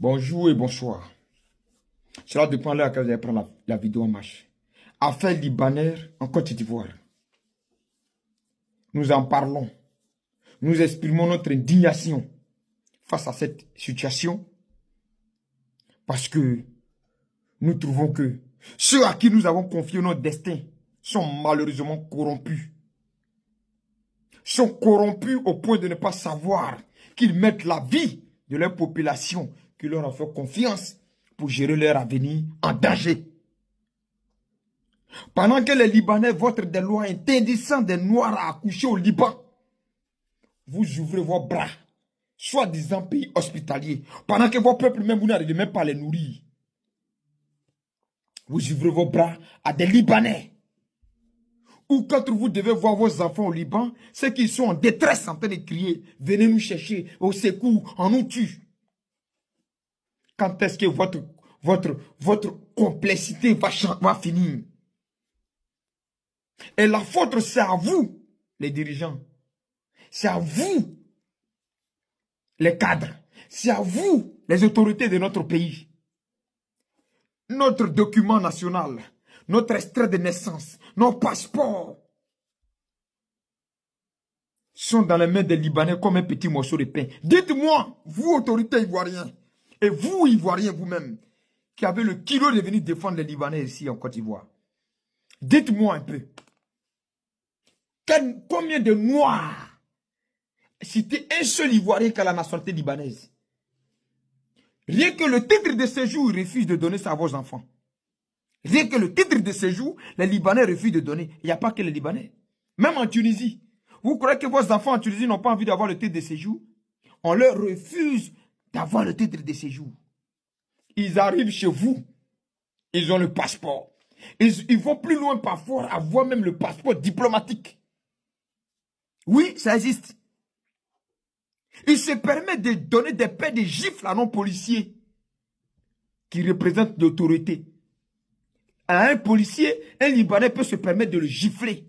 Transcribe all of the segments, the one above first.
Bonjour et bonsoir. Cela dépend de l'heure que vous allez prendre la vidéo en marche. Affaire libanaise en Côte d'Ivoire. Nous en parlons. Nous exprimons notre indignation face à cette situation parce que nous trouvons que ceux à qui nous avons confié notre destin sont malheureusement corrompus. Sont corrompus au point de ne pas savoir qu'ils mettent la vie de leur population qui leur a fait confiance pour gérer leur avenir en danger. Pendant que les Libanais votent des lois interdisant des Noirs à accoucher au Liban, vous ouvrez vos bras, soi-disant pays hospitalier, pendant que vos peuples même, vous n'arrivez même pas à les nourrir. Vous ouvrez vos bras à des Libanais. Ou quand vous devez voir vos enfants au Liban, c'est qu'ils sont en détresse en train de crier, venez nous chercher, au secours, on nous tue. Quand est-ce que votre complexité va finir? Et la faute, c'est à vous, les dirigeants. C'est à vous, les cadres. C'est à vous, les autorités de notre pays. Notre document national, notre extrait de naissance, nos passeports sont dans les mains des Libanais comme un petit morceau de pain. Dites-moi, vous, autorités ivoiriens, et vous, Ivoiriens vous-même, qui avez le kilo de venir défendre les Libanais ici en Côte d'Ivoire. Dites-moi un peu. Combien de Noirs? Citez un seul Ivoirien qui a la nationalité libanaise. Rien que le titre de séjour, ils refusent de donner ça à vos enfants. Rien que le titre de séjour, les Libanais refusent de donner. Il n'y a pas que les Libanais. Même en Tunisie. Vous croyez que vos enfants en Tunisie n'ont pas envie d'avoir le titre de séjour? On leur refuse d'avoir le titre de séjour. Ils arrivent chez vous. Ils ont le passeport. Ils vont plus loin parfois, avoir même le passeport diplomatique. Oui, ça existe. Ils se permettent de donner des paix de gifles à nos policiers qui représentent l'autorité. À un policier, un Libanais peut se permettre de le gifler.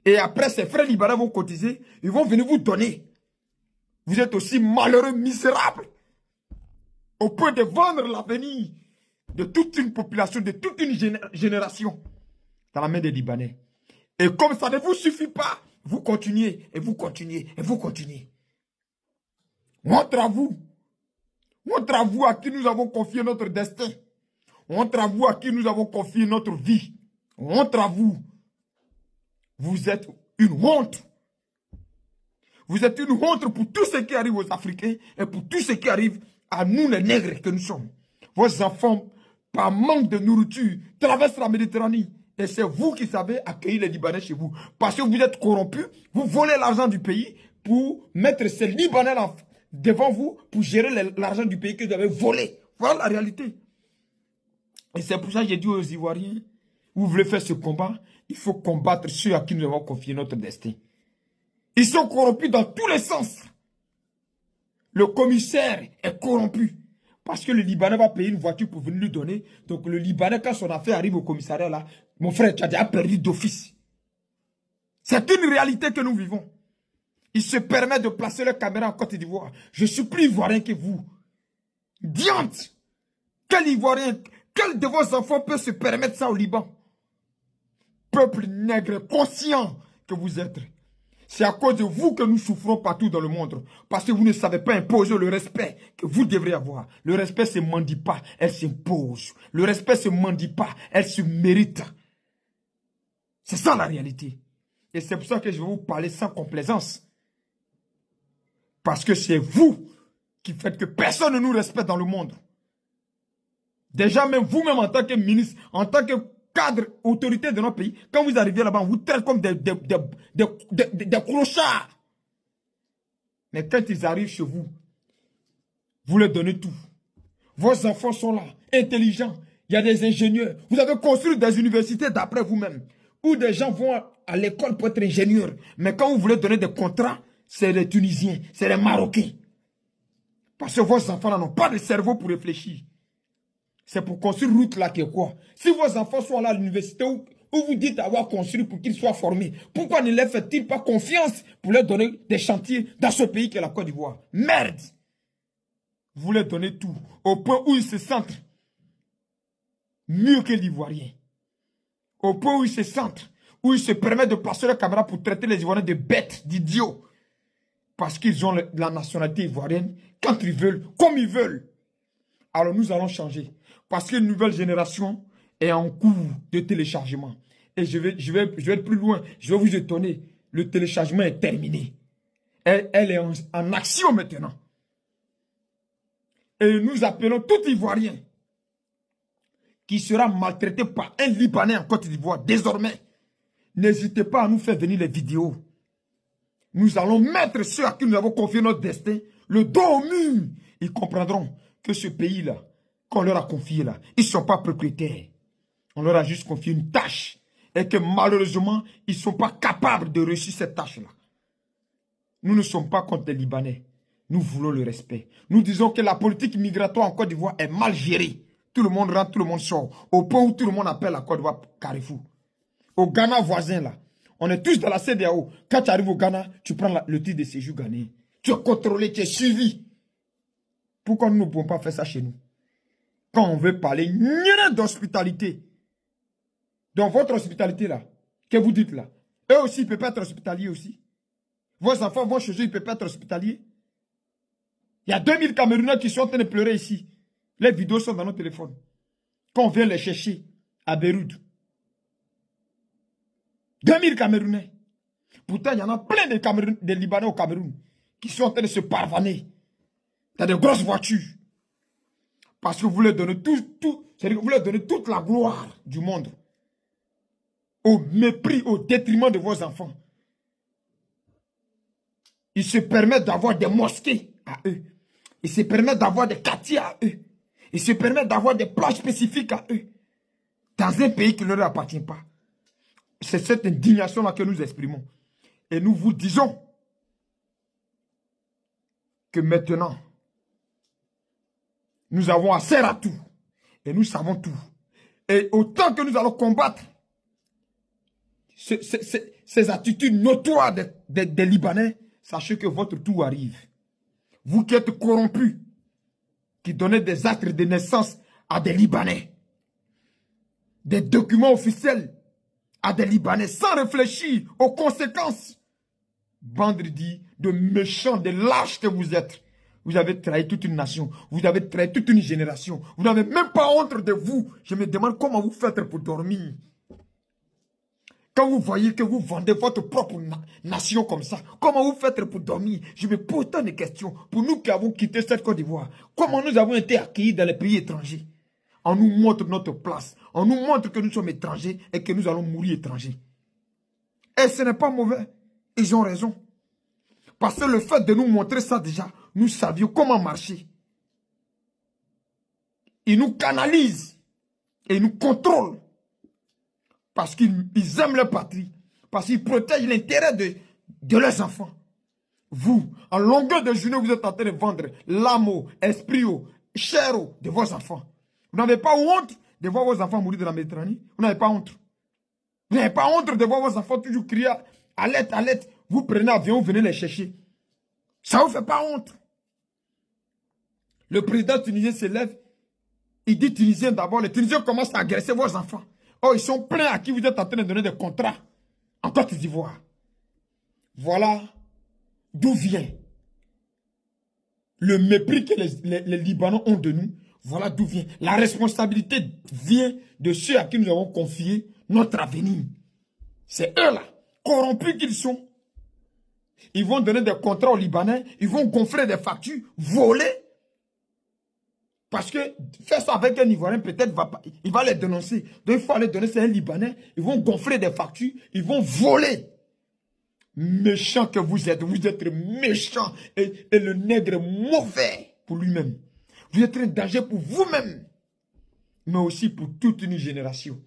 Et après, ses frères libanais vont cotiser, ils vont venir vous donner. Vous êtes aussi malheureux, misérables, au point de vendre l'avenir de toute une population, de toute une génération, dans la main des Libanais. Et comme ça ne vous suffit pas, vous continuez, et vous continuez, et vous continuez. Honte à vous. Honte à vous à qui nous avons confié notre destin. Honte à vous à qui nous avons confié notre vie. Honte à vous. Vous êtes une honte. Vous êtes une honte pour tout ce qui arrive aux Africains et pour tout ce qui arrive à nous les nègres que nous sommes. Vos enfants, par manque de nourriture, traversent la Méditerranée. Et c'est vous qui savez accueillir les Libanais chez vous. Parce que vous êtes corrompus, vous volez l'argent du pays pour mettre ces Libanais là devant vous pour gérer l'argent du pays que vous avez volé. Voilà la réalité. Et c'est pour ça que j'ai dit aux Ivoiriens, vous voulez faire ce combat, il faut combattre ceux à qui nous avons confié notre destin. Ils sont corrompus dans tous les sens. Le commissaire est corrompu. Parce que le Libanais va payer une voiture pour venir lui donner. Donc le Libanais, quand son affaire arrive au commissariat là, mon frère, tu as déjà perdu d'office. C'est une réalité que nous vivons. Ils se permettent de placer leur caméra en Côte d'Ivoire. Je suis plus ivoirien que vous. Diante! Quel Ivoirien, quel de vos enfants peut se permettre ça au Liban? Peuple nègre conscient que vous êtes. C'est à cause de vous que nous souffrons partout dans le monde. Parce que vous ne savez pas imposer le respect que vous devrez avoir. Le respect se mendie pas, elle s'impose. Le respect se mendie pas, elle se mérite. C'est ça la réalité. Et c'est pour ça que je vais vous parler sans complaisance. Parce que c'est vous qui faites que personne ne nous respecte dans le monde. Déjà même vous-même en tant que ministre, en tant que cadre, autorité de notre pays, quand vous arrivez là-bas, on vous traite comme des clochards. Mais quand ils arrivent chez vous, vous leur donnez tout. Vos enfants sont là, intelligents. Il y a des ingénieurs. Vous avez construit des universités d'après vous-même, où des gens vont à l'école pour être ingénieurs. Mais quand vous voulez donner des contrats, c'est les Tunisiens, c'est les Marocains. Parce que vos enfants n'ont pas de cerveau pour réfléchir. C'est pour construire une route là qui est quoi? Si vos enfants sont là à l'université où vous dites avoir construit pour qu'ils soient formés, pourquoi ne leur faites-ils pas confiance pour leur donner des chantiers dans ce pays qui est la Côte d'Ivoire? Merde! Vous leur donnez tout. Au point où ils se sentent mieux que l'Ivoirien. Au point où ils se sentent, où ils se permettent de passer la caméra pour traiter les Ivoiriens de bêtes, d'idiots. Parce qu'ils ont la nationalité ivoirienne quand ils veulent, comme ils veulent. Alors nous allons changer. Parce qu'une nouvelle génération est en cours de téléchargement. Et je vais être plus loin. Je vais vous étonner. Le téléchargement est terminé. Elle est en action maintenant. Et nous appelons tout Ivoirien qui sera maltraité par un Libanais en Côte d'Ivoire. Désormais, n'hésitez pas à nous faire venir les vidéos. Nous allons mettre ceux à qui nous avons confié notre destin le dos au mur. Ils comprendront que ce pays-là, qu'on leur a confié là, ils ne sont pas propriétaires. On leur a juste confié une tâche. Et que malheureusement, ils ne sont pas capables de réussir cette tâche-là. Nous ne sommes pas contre les Libanais. Nous voulons le respect. Nous disons que la politique migratoire en Côte d'Ivoire est mal gérée. Tout le monde rentre, tout le monde sort. Au point où tout le monde appelle la Côte d'Ivoire Carrefour. Au Ghana voisin là. On est tous dans la CEDEAO. Quand tu arrives au Ghana, tu prends le titre de séjour ghanéen. Tu es contrôlé, tu es suivi. Pourquoi nous ne pouvons pas faire ça chez nous? Quand on veut parler d'hospitalité. Donc votre hospitalité là, que vous dites là, eux aussi ils ne peuvent pas être hospitaliers aussi. Vos enfants vont chez eux, ils ne peuvent pas être hospitaliers. Il y a 2000 Camerounais qui sont en train de pleurer ici. Les vidéos sont dans nos téléphones. Quand on vient les chercher à Beyrouth. 2000 Camerounais. Pourtant, il y en a plein de Libanais au Cameroun qui sont en train de se parvaner dans de grosses voitures. Parce que vous leur donnez c'est-à-dire que vous leur donnez toute la gloire du monde. Au mépris, au détriment de vos enfants. Ils se permettent d'avoir des mosquées à eux. Ils se permettent d'avoir des quartiers à eux. Ils se permettent d'avoir des plages spécifiques à eux. Dans un pays qui ne leur appartient pas. C'est cette indignation-là que nous exprimons. Et nous vous disons que maintenant, nous avons assez à tout. Et nous savons tout. Et autant que nous allons combattre ces attitudes notoires des Libanais, sachez que votre tour arrive. Vous qui êtes corrompus, qui donnez des actes de naissance à des Libanais, des documents officiels à des Libanais, sans réfléchir aux conséquences. Bandit de méchants, de lâches que vous êtes. Vous avez trahi toute une nation. Vous avez trahi toute une génération. Vous n'avez même pas honte de vous. Je me demande comment vous faites pour dormir. Quand vous voyez que vous vendez votre propre nation comme ça, comment vous faites pour dormir? Je me pose tant de questions. Pour nous qui avons quitté cette Côte d'Ivoire, comment nous avons été accueillis dans les pays étrangers? On nous montre notre place. On nous montre que nous sommes étrangers et que nous allons mourir étrangers. Et ce n'est pas mauvais. Ils ont raison. Parce que le fait de nous montrer ça déjà, nous savions comment marcher. Ils nous canalisent et ils nous contrôlent. Parce qu'ils aiment leur patrie. Parce qu'ils protègent l'intérêt de leurs enfants. Vous, en longueur de journée, vous êtes en train de vendre l'âme, esprit, chair de vos enfants. Vous n'avez pas honte de voir vos enfants mourir dans la Méditerranée? Vous n'avez pas honte. Vous n'avez pas honte de voir vos enfants toujours crier à l'aide, à l'aide. Vous prenez l'avion, vous venez les chercher. Ça ne vous fait pas honte. Le président tunisien se lève. Il dit Tunisien d'abord. Les Tunisiens commencent à agresser vos enfants. Oh, ils sont pleins à qui vous êtes en train de donner des contrats en Côte d'Ivoire. Voilà d'où vient le mépris que les Libanais ont de nous. Voilà d'où vient. La responsabilité vient de ceux à qui nous avons confié notre avenir. C'est eux là, corrompus qu'ils sont. Ils vont donner des contrats aux Libanais, ils vont gonfler des factures, voler. Parce que faire ça avec un Ivoirien, peut-être il va les dénoncer. Donc il faut aller donner ça à un Libanais, ils vont gonfler des factures, ils vont voler. Méchants que vous êtes méchants et le nègre est mauvais pour lui-même. Vous êtes un danger pour vous-même, mais aussi pour toute une génération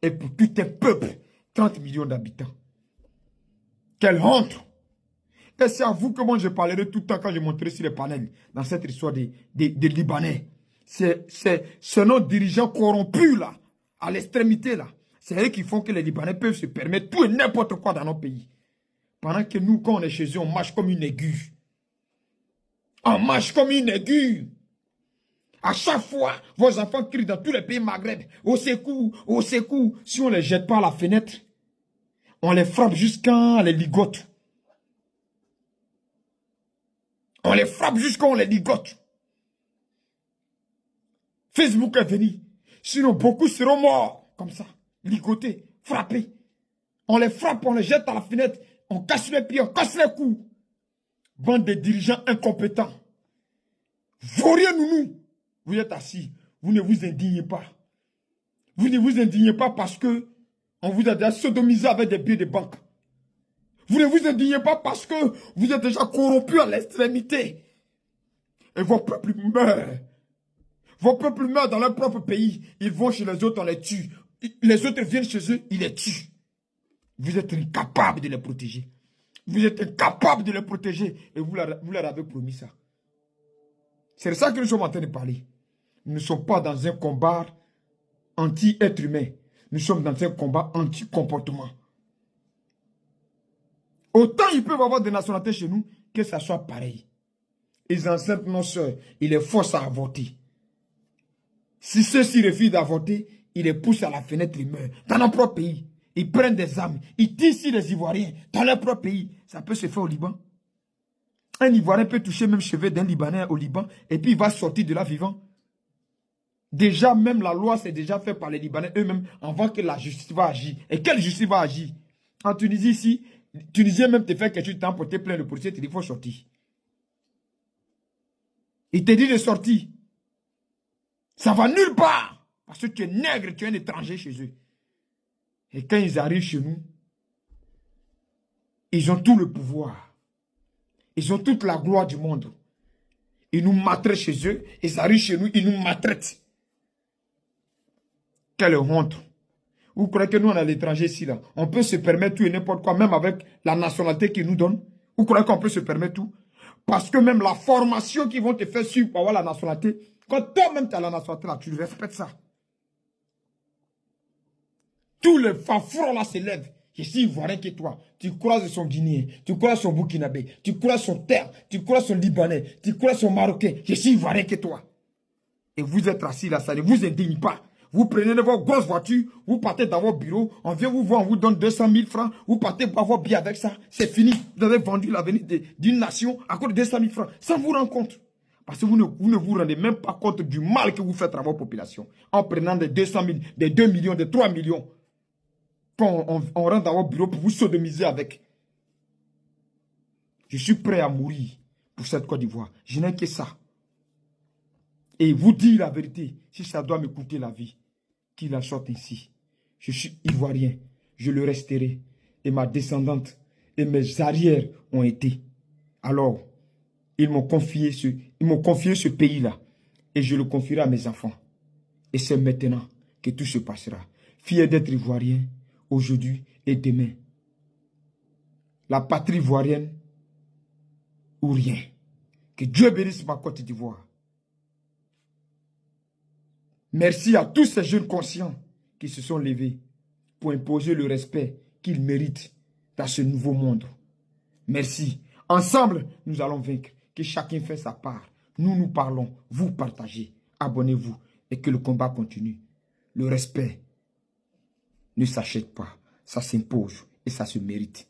et pour tout un peuple, 30 millions d'habitants. Quelle honte! Et c'est à vous que moi je parlerai tout le temps quand je montrerai sur les panels dans cette histoire des Libanais. C'est nos dirigeants corrompus là, à l'extrémité là. C'est eux qui font que les Libanais peuvent se permettre tout et n'importe quoi dans nos pays. Pendant que nous, quand on est chez eux, on marche comme une aiguille. On marche comme une aiguille. À chaque fois, vos enfants crient dans tous les pays Maghreb. Au secours, au secours. Si on ne les jette pas à la fenêtre, on les frappe jusqu'à les ligote. On les frappe jusqu'à on les ligote. Facebook est venu. Sinon, beaucoup seront morts. Comme ça. Ligotés, frappés. On les frappe, on les jette à la fenêtre. On casse les pieds, on casse les coups. Bande de dirigeants incompétents. Vauriens nous. Vous êtes assis. Vous ne vous indignez pas. Vous ne vous indignez pas parce que on vous a déjà sodomisé avec des billets de banque. Vous ne vous indignez pas parce que vous êtes déjà corrompu à l'extrémité. Et vos peuples meurent. Vos peuples meurent dans leur propre pays. Ils vont chez les autres, on les tue. Les autres viennent chez eux, ils les tuent. Vous êtes incapables de les protéger. Vous êtes incapables de les protéger. Et vous leur avez promis ça. C'est de ça que nous sommes en train de parler. Nous ne sommes pas dans un combat anti-être humain. Nous sommes dans un combat anti-comportement. Autant ils peuvent avoir des nationalités chez nous, que ça soit pareil. Ils enceintent nos soeurs, ils les forcent à avorter. Si ceux-ci refusent d'avorter, ils les poussent à la fenêtre, ils meurent. Dans notre propre pays, ils prennent des armes, ils tirent sur les Ivoiriens. Dans leur propre pays, ça peut se faire au Liban. Un Ivoirien peut toucher même cheveux d'un Libanais au Liban, et puis il va sortir de là vivant. Déjà, même la loi, c'est déjà fait par les Libanais eux-mêmes, avant que la justice va agir. Et quelle justice va agir? En Tunisie, ici, Tunisien même te fait quelque chose de temps pour te plaindre, le policier te dit, il faut sortir. Il te dit de sortir. Ça va nulle part. Parce que tu es nègre, tu es un étranger chez eux. Et quand ils arrivent chez nous, ils ont tout le pouvoir. Ils ont toute la gloire du monde. Ils nous maltraitent chez eux. Ils arrivent chez nous, ils nous maltraitent. Quelle honte. Vous croyez que nous, on est à l'étranger ici, là? On peut se permettre tout et n'importe quoi, même avec la nationalité qu'ils nous donnent. Vous croyez qu'on peut se permettre tout? Parce que même la formation qu'ils vont te faire suivre pour avoir la nationalité, quand toi-même tu as la nationalité, là, tu respectes ça. Tous les fafrons là se lèvent. Je suis ivoirien que toi. Tu croises son Guinéen, tu croises son Burkinabé, tu croises son Terre, tu croises son Libanais, tu croises son Marocain. Je suis ivoirien que toi. Et vous êtes assis là, ça ne vous indigne pas. Vous prenez vos grosses voitures, vous partez dans vos bureaux, on vient vous voir, on vous donne 200 000 francs, vous partez pour avoir bien avec ça. C'est fini. Vous avez vendu l'avenir d'une nation à cause de 200 000 francs, sans vous rendre compte. Parce que vous ne vous rendez même pas compte du mal que vous faites à votre population. En prenant des 200 000, des 2 millions, des 3 millions. Quand on rentre dans votre bureau pour vous sodomiser avec. Je suis prêt à mourir pour cette Côte d'Ivoire. Je n'ai que ça. Et vous dire la vérité, si ça doit me coûter la vie, qu'il la sorte ainsi. Je suis ivoirien, je le resterai. Et ma descendante et mes arrières ont été. Alors, ils m'ont confié ce pays-là. Et je le confierai à mes enfants. Et c'est maintenant que tout se passera. Fier d'être ivoirien, aujourd'hui et demain. La patrie ivoirienne ou rien. Que Dieu bénisse ma Côte d'Ivoire. Merci à tous ces jeunes conscients qui se sont levés pour imposer le respect qu'ils méritent dans ce nouveau monde. Merci. Ensemble, nous allons vaincre. Que chacun fait sa part. Nous parlons, vous partagez. Abonnez-vous et que le combat continue. Le respect ne s'achète pas. Ça s'impose et ça se mérite.